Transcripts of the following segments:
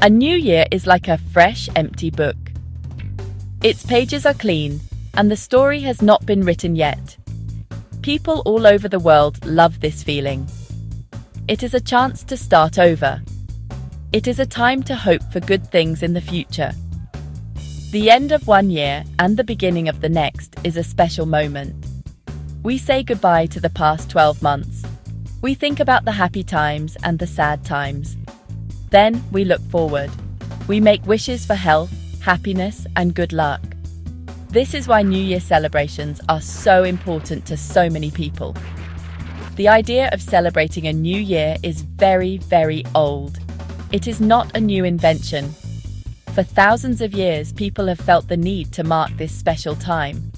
A new year is like a fresh, empty book. Its pages are clean, and the story has not been written yet. People all over the world love this feeling. It is a chance to start over. It is a time to hope for good things in the future. The end of one year and the beginning of the next is a special moment. We say goodbye to the past 12 months. We think about the happy times and the sad times. Then we look forward. We make wishes for health, happiness, and good luck. This is why New Year celebrations are so important to so many people. The idea of celebrating a new year is very, very old. It is not a new invention. For thousands of years, people have felt the need to mark this special time.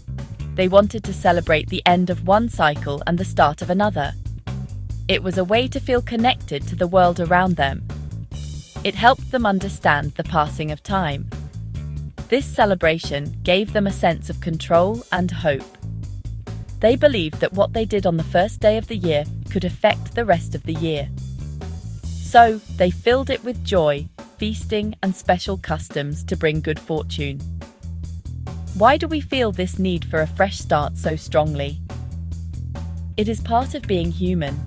They wanted to celebrate the end of one cycle and the start of another. It was a way to feel connected to the world around them. It helped them understand the passing of time. This celebration gave them a sense of control and hope. They believed that what they did on the first day of the year could affect the rest of the year. So, they filled it with joy, feasting, and special customs to bring good fortune. Why do we feel this need for a fresh start so strongly? It is part of being human.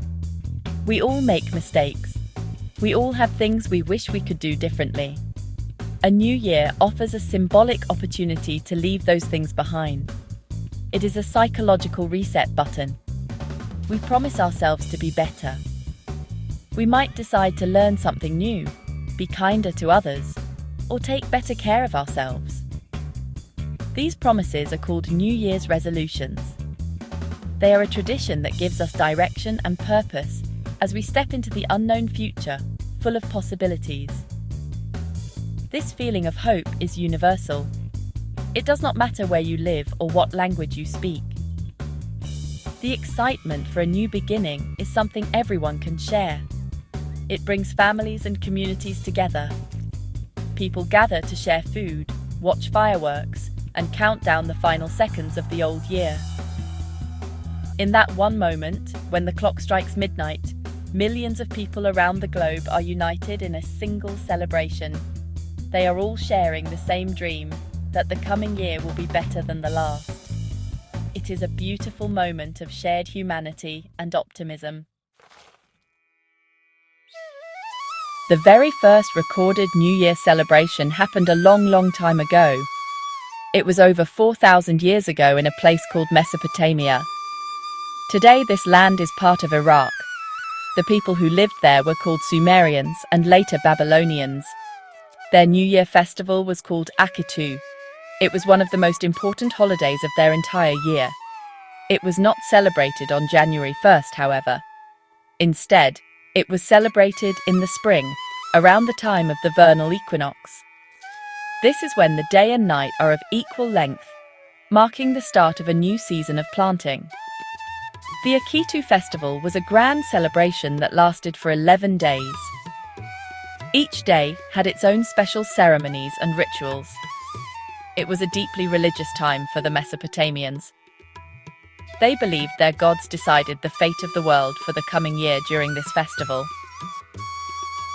We all make mistakes. We all have things we wish we could do differently. A new year offers a symbolic opportunity to leave those things behind. It is a psychological reset button. We promise ourselves to be better. We might decide to learn something new, be kinder to others, or take better care of ourselves. These promises are called New Year's resolutions. They are a tradition that gives us direction and purpose as we step into the unknown future, full of possibilities. This feeling of hope is universal. It does not matter where you live or what language you speak. The excitement for a new beginning is something everyone can share. It brings families and communities together. People gather to share food, watch fireworks, and count down the final seconds of the old year. In that one moment, when the clock strikes midnight, millions of people around the globe are united in a single celebration. They are all sharing the same dream, that the coming year will be better than the last. It is a beautiful moment of shared humanity and optimism. The very first recorded New Year celebration happened a long time ago. It was over 4,000 years ago in a place called Mesopotamia. Today, this land is part of Iraq. The people who lived there were called Sumerians and later Babylonians. Their New Year festival was called Akitu. It was one of the most important holidays of their entire year. It was not celebrated on January 1st, however. Instead, it was celebrated in the spring, around the time of the vernal equinox. This is when the day and night are of equal length, marking the start of a new season of planting. The Akitu festival was a grand celebration that lasted for 11 days. Each day had its own special ceremonies and rituals. It was a deeply religious time for the Mesopotamians. They believed their gods decided the fate of the world for the coming year during this festival.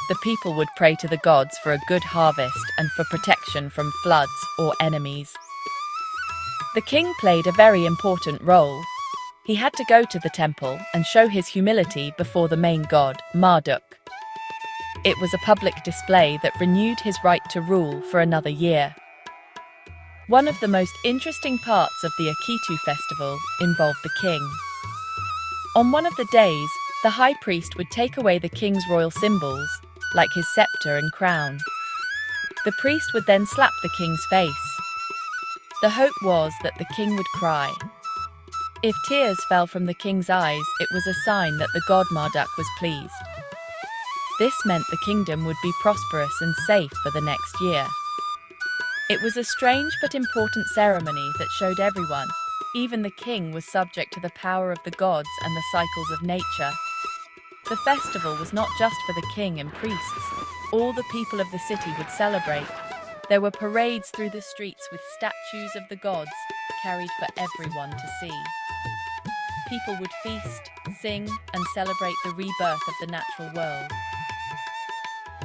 The people would pray to the gods for a good harvest and for protection from floods or enemies. The king played a very important role. He had to go to the temple and show his humility before the main god, Marduk. It was a public display that renewed his right to rule for another year. One of the most interesting parts of the Akitu festival involved the king. On one of the days, the high priest would take away the king's royal symbols, like his scepter and crown. The priest would then slap the king's face. The hope was that the king would cry. If tears fell from the king's eyes, it was a sign that the god Marduk was pleased. This meant the kingdom would be prosperous and safe for the next year. It was a strange but important ceremony that showed everyone, even the king, was subject to the power of the gods and the cycles of nature. The festival was not just for the king and priests. All the people of the city would celebrate. There were parades through the streets with statues of the gods carried for everyone to see. People would feast, sing, and celebrate the rebirth of the natural world.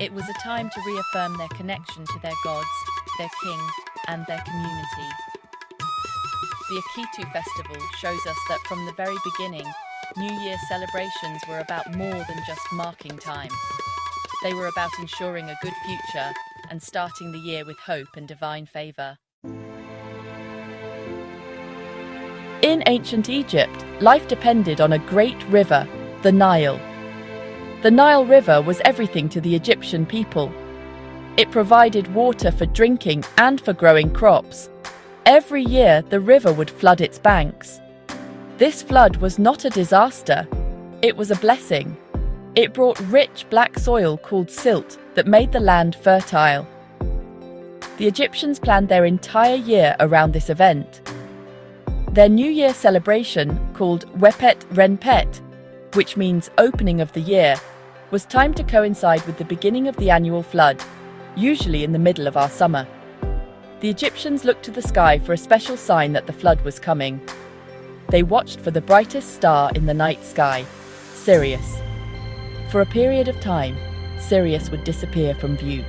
It was a time to reaffirm their connection to their gods, their king, and their community. The Akitu festival shows us that from the very beginning, New Year celebrations were about more than just marking time. They were about ensuring a good future and starting the year with hope and divine favor. In ancient Egypt, life depended on a great river, the Nile. The Nile River was everything to the Egyptian people. It provided water for drinking and for growing crops. Every year, the river would flood its banks. This flood was not a disaster. It was a blessing. It brought rich black soil called silt that made the land fertile. The Egyptians planned their entire year around this event. Their New Year celebration, called Wepet Renpet, which means opening of the year, was timed to coincide with the beginning of the annual flood, usually in the middle of our summer. The Egyptians looked to the sky for a special sign that the flood was coming. They watched for the brightest star in the night sky, Sirius. For a period of time, Sirius would disappear from view.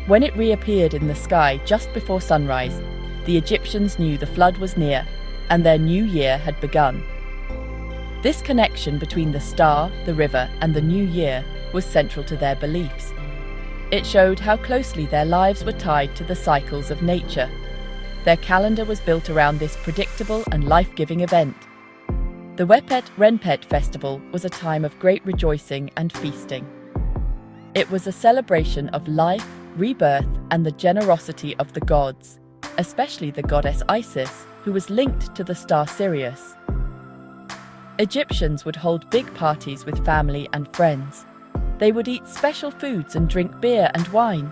When it reappeared in the sky just before sunrise, the Egyptians knew the flood was near and their new year had begun. This connection between the star, the river, and the new year was central to their beliefs. It showed how closely their lives were tied to the cycles of nature. Their calendar was built around this predictable and life-giving event. The Wepet Renpet festival was a time of great rejoicing and feasting. It was a celebration of life, rebirth, and the generosity of the gods, especially the goddess Isis, who was linked to the star Sirius. Egyptians would hold big parties with family and friends. They would eat special foods and drink beer and wine.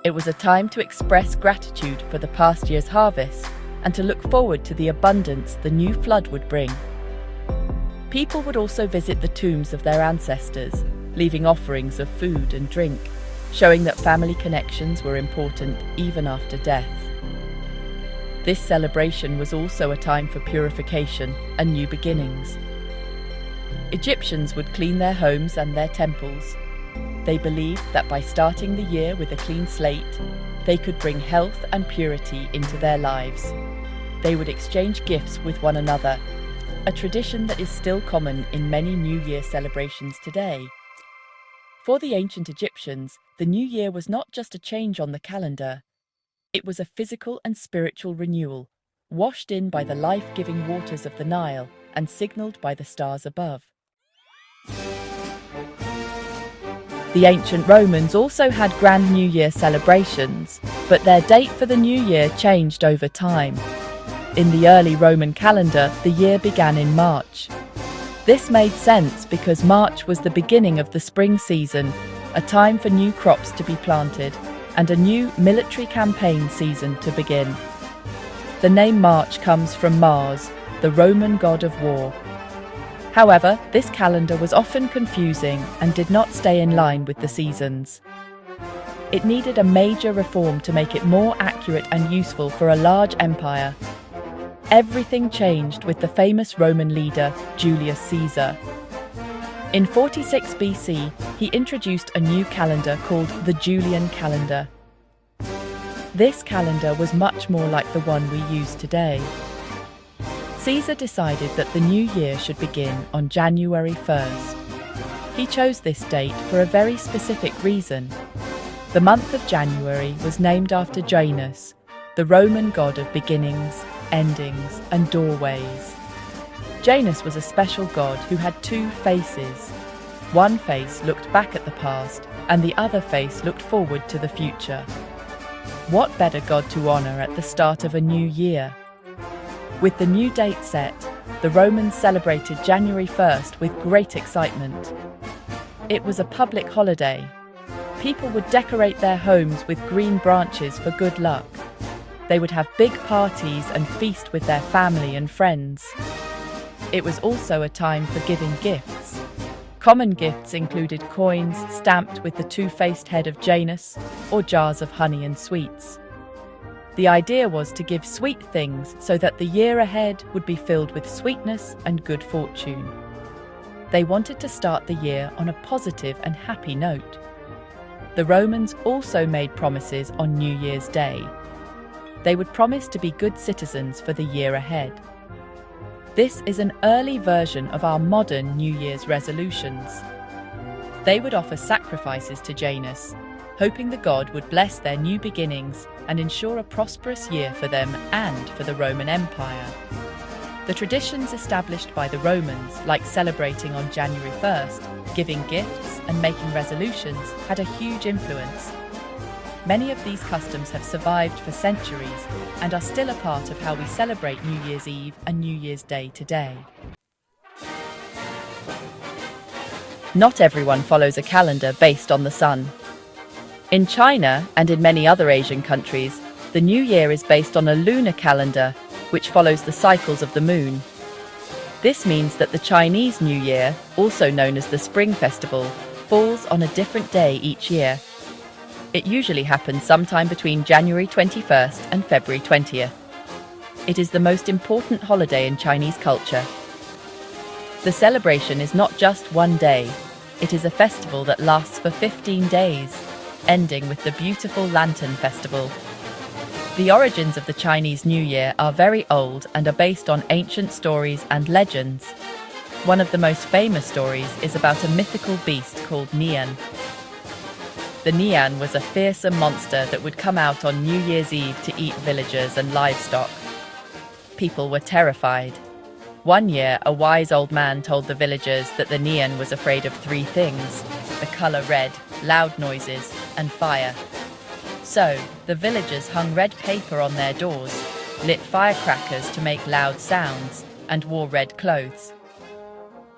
It was a time to express gratitude for the past year's harvest and to look forward to the abundance the new flood would bring. People would also visit the tombs of their ancestors, leaving offerings of food and drink, showing that family connections were important even after death. This celebration was also a time for purification and new beginnings. Egyptians would clean their homes and their temples. They believed that by starting the year with a clean slate, they could bring health and purity into their lives. They would exchange gifts with one another, a tradition that is still common in many New Year celebrations today. For the ancient Egyptians, the New Year was not just a change on the calendar. It was a physical and spiritual renewal, washed in by the life-giving waters of the Nile and signaled by the stars above. The ancient Romans also had grand New Year celebrations, but their date for the New Year changed over time. In the early Roman calendar, the year began in March. This made sense because March was the beginning of the spring season, a time for new crops to be planted, and a new military campaign season to begin. The name March comes from Mars, the Roman god of war. However, this calendar was often confusing and did not stay in line with the seasons. It needed a major reform to make it more accurate and useful for a large empire. Everything changed with the famous Roman leader, Julius Caesar. In 46 BC, he introduced a new calendar called the Julian calendar. This calendar was much more like the one we use today. Caesar decided that the new year should begin on January 1st. He chose this date for a very specific reason. The month of January was named after Janus, the Roman god of beginnings, endings, and doorways. Janus was a special god who had two faces. One face looked back at the past, and the other face looked forward to the future. What better god to honor at the start of a new year? With the new date set, the Romans celebrated January 1st with great excitement. It was a public holiday. People would decorate their homes with green branches for good luck. They would have big parties and feast with their family and friends. It was also a time for giving gifts. Common gifts included coins stamped with the two-faced head of Janus or jars of honey and sweets. The idea was to give sweet things so that the year ahead would be filled with sweetness and good fortune. They wanted to start the year on a positive and happy note. The Romans also made promises on New Year's Day. They would promise to be good citizens for the year ahead. This is an early version of our modern New Year's resolutions. They would offer sacrifices to Janus, hoping the god would bless their new beginnings and ensure a prosperous year for them and for the Roman Empire. The traditions established by the Romans, like celebrating on January 1st, giving gifts and making resolutions, had a huge influence. Many of these customs have survived for centuries and are still a part of how we celebrate New Year's Eve and New Year's Day today. Not everyone follows a calendar based on the sun. In China and in many other Asian countries, the New Year is based on a lunar calendar, which follows the cycles of the moon. This means that the Chinese New Year, also known as the Spring Festival, falls on a different day each year. It usually happens sometime between January 21st and February 20th. It is the most important holiday in Chinese culture. The celebration is not just one day. It is a festival that lasts for 15 days, ending with the beautiful Lantern Festival. The origins of the Chinese New Year are very old and are based on ancient stories and legends. One of the most famous stories is about a mythical beast called Nian. The Nian was a fearsome monster that would come out on New Year's Eve to eat villagers and livestock. People were terrified. One year, a wise old man told the villagers that the Nian was afraid of three things: the color red, loud noises, and fire. So, the villagers hung red paper on their doors, lit firecrackers to make loud sounds, and wore red clothes.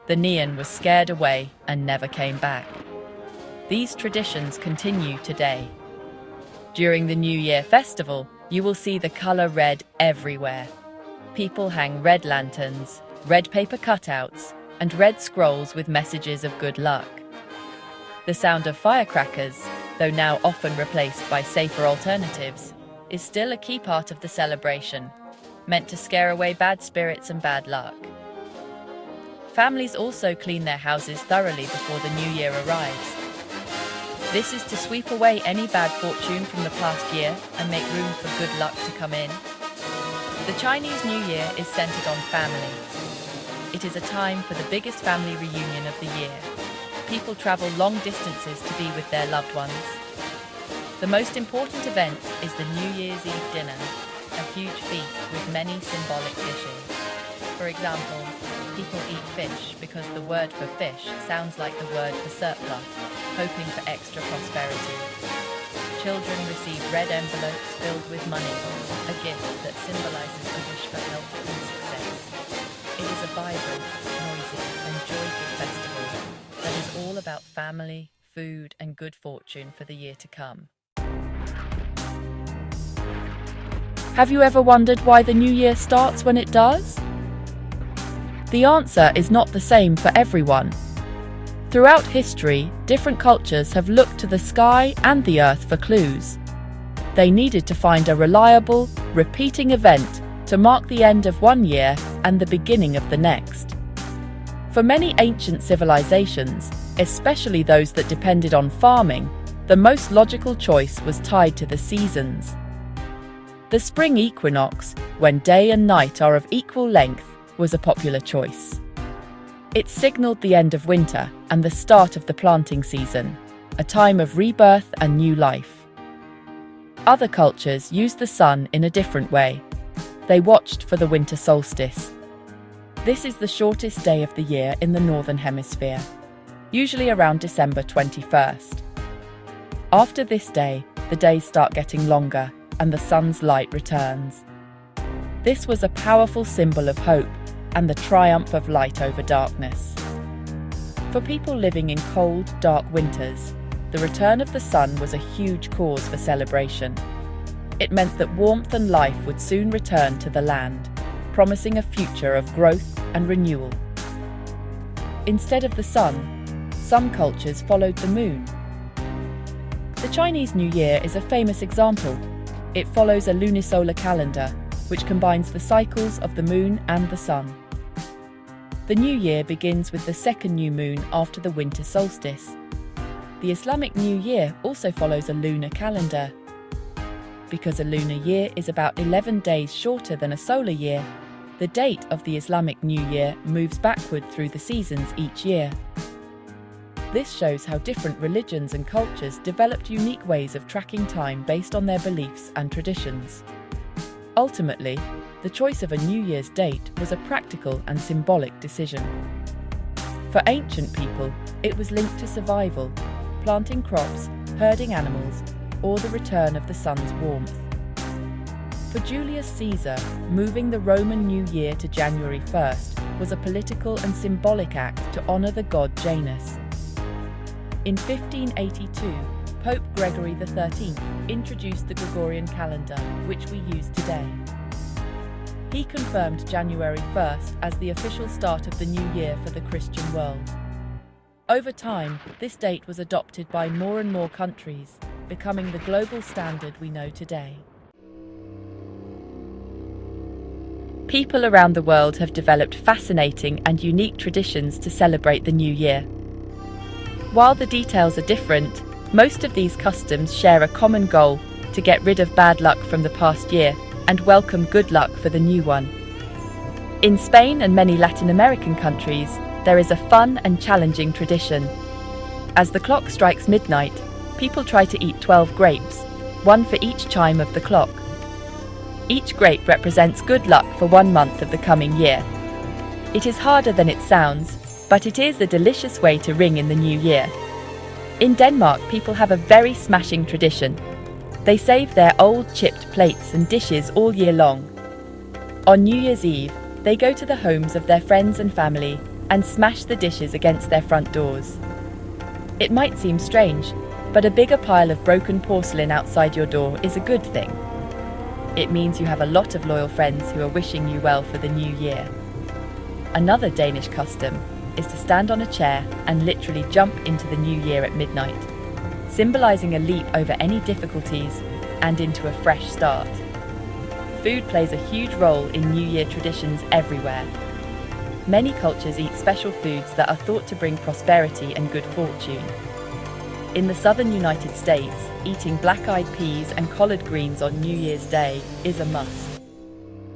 The Nian was scared away and never came back. These traditions continue today. During the New Year festival, you will see the color red everywhere. People hang red lanterns, red paper cutouts, and red scrolls with messages of good luck. The sound of firecrackers, though now often replaced by safer alternatives, is still a key part of the celebration, meant to scare away bad spirits and bad luck. Families also clean their houses thoroughly before the new year arrives. This is to sweep away any bad fortune from the past year and make room for good luck to come in. The Chinese New Year is centered on family. It is a time for the biggest family reunion of the year. People travel long distances to be with their loved ones. The most important event is the New Year's Eve dinner, a huge feast with many symbolic dishes. For example, people eat fish because the word for fish sounds like the word for surplus, hoping for extra prosperity. Children receive red envelopes filled with money, a gift that symbolizes a wish for health and success. It is a vibrant, noisy, and joyful festival that is all about family, food, and good fortune for the year to come. Have you ever wondered why the new year starts when it does? The answer is not the same for everyone. Throughout history, different cultures have looked to the sky and the earth for clues. They needed to find a reliable, repeating event to mark the end of one year and the beginning of the next. For many ancient civilizations, especially those that depended on farming, the most logical choice was tied to the seasons. The spring equinox, when day and night are of equal length, was a popular choice. It signaled the end of winter and the start of the planting season, a time of rebirth and new life. Other cultures used the sun in a different way. They watched for the winter solstice. This is the shortest day of the year in the Northern Hemisphere, usually around December 21st. After this day, the days start getting longer and the sun's light returns. This was a powerful symbol of hope and the triumph of light over darkness. For people living in cold, dark winters, the return of the sun was a huge cause for celebration. It meant that warmth and life would soon return to the land, promising a future of growth and renewal. Instead of the sun, some cultures followed the moon. The Chinese New Year is a famous example. It follows a lunisolar calendar, which combines the cycles of the moon and the sun. The new year begins with the second new moon after the winter solstice. The Islamic New Year also follows a lunar calendar. Because a lunar year is about 11 days shorter than a solar year, the date of the Islamic New Year moves backward through the seasons each year. This shows how different religions and cultures developed unique ways of tracking time based on their beliefs and traditions. Ultimately, the choice of a New Year's date was a practical and symbolic decision. For ancient people, it was linked to survival, planting crops, herding animals, or the return of the sun's warmth. For Julius Caesar, moving the Roman New Year to January 1st was a political and symbolic act to honor the god Janus. In 1582, Pope Gregory XIII introduced the Gregorian calendar, which we use today. He confirmed January 1st as the official start of the new year for the Christian world. Over time, this date was adopted by more and more countries, becoming the global standard we know today. People around the world have developed fascinating and unique traditions to celebrate the new year. While the details are different, most of these customs share a common goal: to get rid of bad luck from the past year and welcome good luck for the new one. In Spain and many Latin American countries, there is a fun and challenging tradition. As the clock strikes midnight, people try to eat 12 grapes, one for each chime of the clock. Each grape represents good luck for 1 month of the coming year. It is harder than it sounds, but it is a delicious way to ring in the new year. In Denmark, people have a very smashing tradition. They save their old chipped plates and dishes all year long. On New Year's Eve, they go to the homes of their friends and family and smash the dishes against their front doors. It might seem strange, but a bigger pile of broken porcelain outside your door is a good thing. It means you have a lot of loyal friends who are wishing you well for the new year. Another Danish custom is to stand on a chair and literally jump into the new year at midnight, symbolizing a leap over any difficulties and into a fresh start. Food plays a huge role in New Year traditions everywhere. Many cultures eat special foods that are thought to bring prosperity and good fortune. In the southern United States, eating black-eyed peas and collard greens on New Year's Day is a must.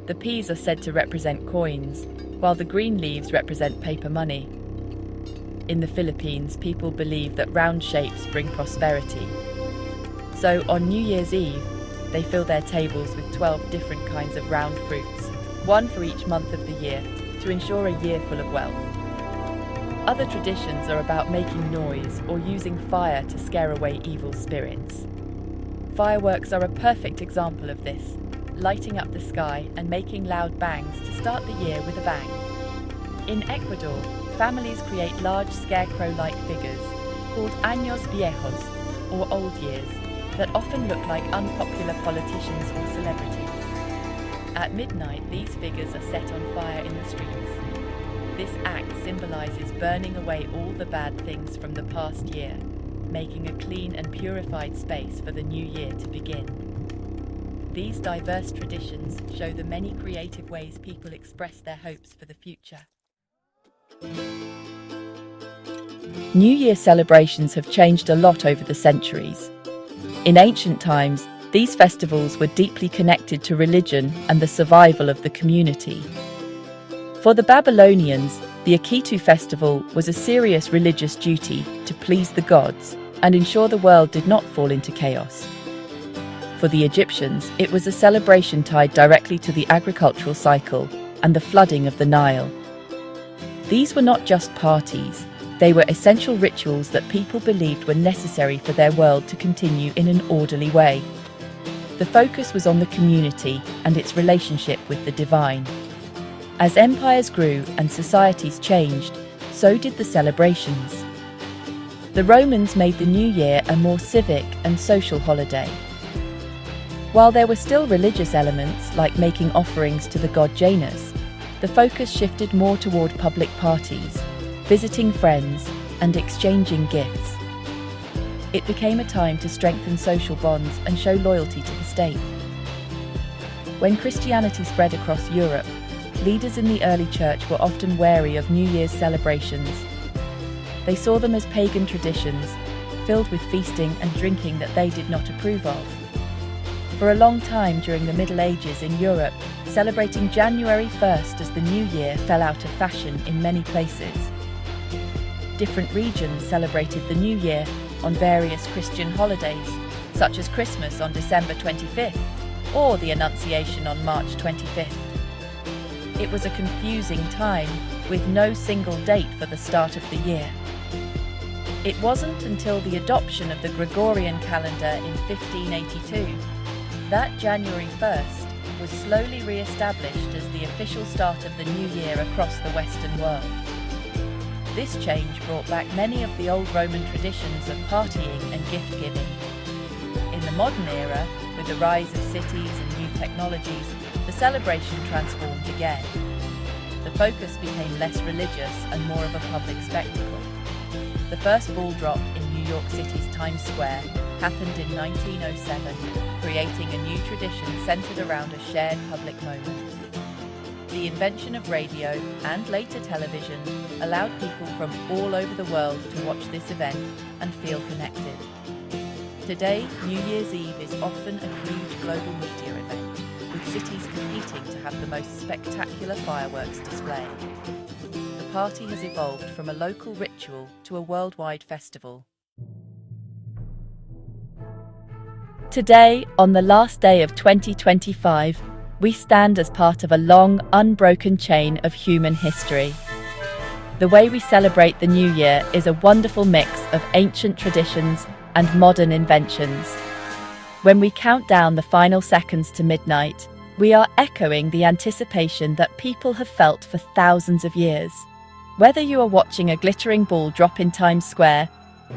The peas are said to represent coins, while the green leaves represent paper money. In the Philippines, people believe that round shapes bring prosperity. So on New Year's Eve, they fill their tables with 12 different kinds of round fruits, one for each month of the year, to ensure a year full of wealth. Other traditions are about making noise or using fire to scare away evil spirits. Fireworks are a perfect example of this, lighting up the sky and making loud bangs to start the year with a bang. In Ecuador, families create large scarecrow-like figures, called años viejos, or old years, that often look like unpopular politicians or celebrities. At midnight, these figures are set on fire in the streets. This act symbolizes burning away all the bad things from the past year, making a clean and purified space for the new year to begin. These diverse traditions show the many creative ways people express their hopes for the future. New Year celebrations have changed a lot over the centuries. In ancient times, these festivals were deeply connected to religion and the survival of the community. For the Babylonians, the Akitu festival was a serious religious duty to please the gods and ensure the world did not fall into chaos. For the Egyptians, it was a celebration tied directly to the agricultural cycle and the flooding of the Nile. These were not just parties, they were essential rituals that people believed were necessary for their world to continue in an orderly way. The focus was on the community and its relationship with the divine. As empires grew and societies changed, so did the celebrations. The Romans made the New Year a more civic and social holiday. While there were still religious elements like making offerings to the god Janus, the focus shifted more toward public parties, visiting friends, and exchanging gifts. It became a time to strengthen social bonds and show loyalty to the state. When Christianity spread across Europe, leaders in the early church were often wary of New Year's celebrations. They saw them as pagan traditions, filled with feasting and drinking that they did not approve of. For a long time during the Middle Ages in Europe, celebrating January 1st as the New Year fell out of fashion in many places. Different regions celebrated the New Year on various Christian holidays, such as Christmas on December 25th or the Annunciation on March 25th. It was a confusing time, with no single date for the start of the year. It wasn't until the adoption of the Gregorian calendar in 1582 that January 1st was slowly re-established as the official start of the new year across the Western world. This change brought back many of the old Roman traditions of partying and gift-giving. In the modern era, with the rise of cities and new technologies, the celebration transformed again. The focus became less religious and more of a public spectacle. The first ball drop in New York City's Times Square happened in 1907, creating a new tradition centered around a shared public moment. The invention of radio and later television allowed people from all over the world to watch this event and feel connected. Today, New Year's Eve is often a huge global media event, with cities competing to have the most spectacular fireworks display. The party has evolved from a local ritual to a worldwide festival. Today, on the last day of 2025, we stand as part of a long, unbroken chain of human history. The way we celebrate the New Year is a wonderful mix of ancient traditions and modern inventions. When we count down the final seconds to midnight, we are echoing the anticipation that people have felt for thousands of years. Whether you are watching a glittering ball drop in Times Square,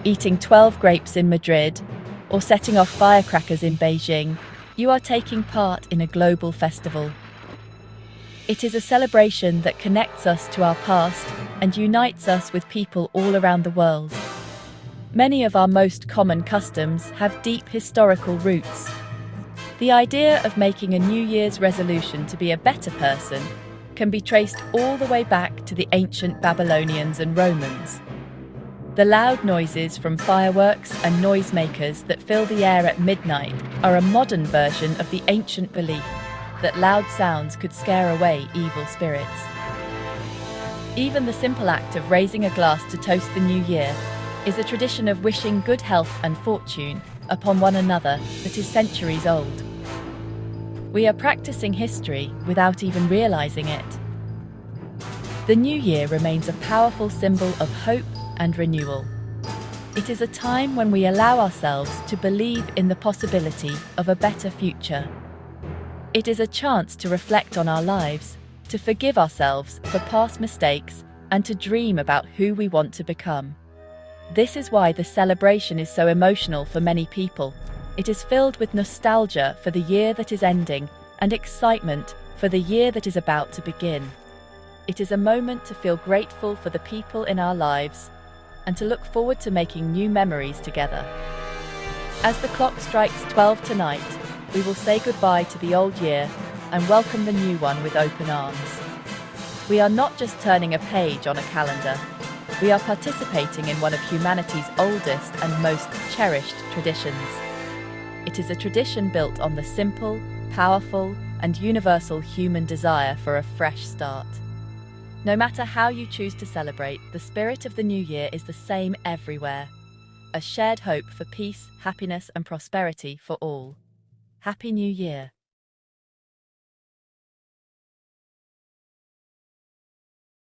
eating 12 grapes in Madrid, or setting off firecrackers in Beijing, you are taking part in a global festival. It is a celebration that connects us to our past and unites us with people all around the world. Many of our most common customs have deep historical roots. The idea of making a New Year's resolution to be a better person can be traced all the way back to the ancient Babylonians and Romans. The loud noises from fireworks and noisemakers that fill the air at midnight are a modern version of the ancient belief that loud sounds could scare away evil spirits. Even the simple act of raising a glass to toast the new year is a tradition of wishing good health and fortune upon one another that is centuries old. We are practicing history without even realizing it. The new year remains a powerful symbol of hope and renewal. It is a time when we allow ourselves to believe in the possibility of a better future. It is a chance to reflect on our lives, to forgive ourselves for past mistakes, and to dream about who we want to become. This is why the celebration is so emotional for many people. It is filled with nostalgia for the year that is ending and excitement for the year that is about to begin. It is a moment to feel grateful for the people in our lives and to look forward to making new memories together. As the clock strikes 12 tonight, we will say goodbye to the old year and welcome the new one with open arms. We are not just turning a page on a calendar, we are participating in one of humanity's oldest and most cherished traditions. It is a tradition built on the simple, powerful, and universal human desire for a fresh start. No matter how you choose to celebrate, the spirit of the new year is the same everywhere. A shared hope for peace, happiness, and prosperity for all. Happy New Year!